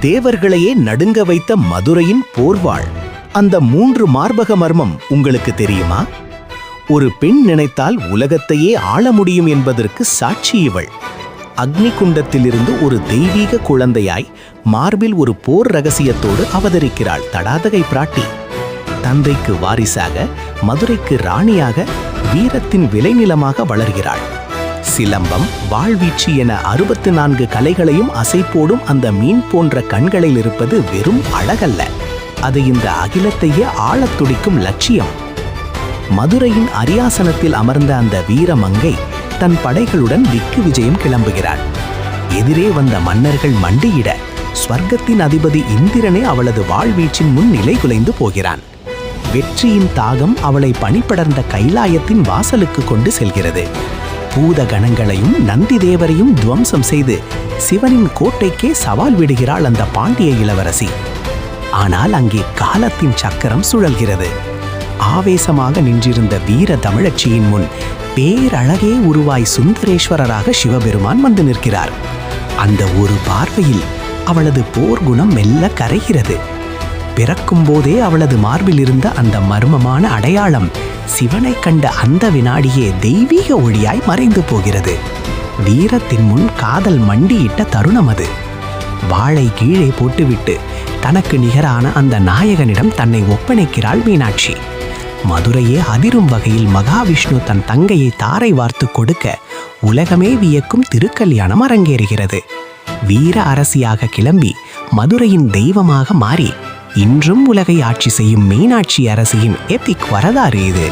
தேவர்களையே நடுங்க வைத்த மதுரையின் போர்வாள். அந்த 3 மார்பக மர்மம் உங்களுக்கு தெரியுமா? ஒரு பெண் நினைத்தால் உலகத்தையே ஆள முடியும் என்பதற்கு சாட்சி இவள். அக்னி குண்டத்திலிருந்து ஒரு தெய்வீக குழந்தையாய் மார்பில் ஒரு போர் ரகசியத்தோடு அவதரிக்கிறாள் தடாதகை பிராட்டி. தந்தைக்கு வாரிசாக, மதுரைக்கு ராணியாக, வீரத்தின் விளைநிலமாக வளர்கிறாள். சிலம்பம், வாழ்வீச்சு என 64 கலைகளையும் அசைப்போடும் அந்த மீன் போன்ற கண்களில் இருப்பது வெறும் அழகல்ல, அது இந்த அகிலத்தையே ஆளத் துடிக்கும் லட்சியம். மதுரையின் அரியாசனத்தில் அமர்ந்த அந்த வீரமங்கை தன் படைகளுடன் திக்கு விஜயம் கிளம்புகிறாள். எதிரே வந்த மன்னர்கள் மண்டியிட ஸ்வர்க்கத்தின் அதிபதி இந்திரனே அவளது வாழ்வீச்சின் முன் நிலை குலைந்து போகிறான். வெற்றியின் தாகம் அவளை பனிப்படர்ந்த கைலாயத்தின் வாசலுக்கு கொண்டு செல்கிறது. பூத கணங்களையும் நந்தி தேவரையும் துவம்சம் செய்து சிவனின் கோட்டைக்கே சவால் விடுகிறாள் அந்த பாண்டிய இளவரசி. ஆனால் அங்கே காலத்தின் சக்கரம் சுழல்கிறது. ஆவேசமாக நின்றிருந்த வீர தமிழச்சியின் முன் பேரழகே உருவாய் சுந்தரேஸ்வரராக சிவபெருமான் வந்து நிற்கிறார். அந்த ஒரு பார்வையில் அவளது போர்க்குணம் மெல்ல கரைகிறது. பிறக்கும் போதே அவளது மார்பில் இருந்த அந்த மர்மமான அடையாளம் சிவனை கண்ட அந்த வினாடியே தெய்வீக ஒளியாய் மறைந்து போகிறது. வீரத்தின் முன் காதல் மண்டியிட்ட தருணம் அது. வாளை கீழே போட்டுவிட்டு தனக்கு நிகரான அந்த நாயகனிடம் தன்னை ஒப்படைக்கிறாள் மீனாட்சி. மதுரையே அதிரும் வகையில் மகாவிஷ்ணு தன் தங்கையை தாரை வார்த்து கொடுக்க உலகமே வியக்கும் திருக்கல்யாணம் அரங்கேறுகிறது. வீர அரசியாக கிளம்பி மதுரையின் தெய்வமாக மாறி இன்றும் உலகை ஆட்சி செய்யும் மீனாட்சி அரசியின் எபிக் வரலாறு இது.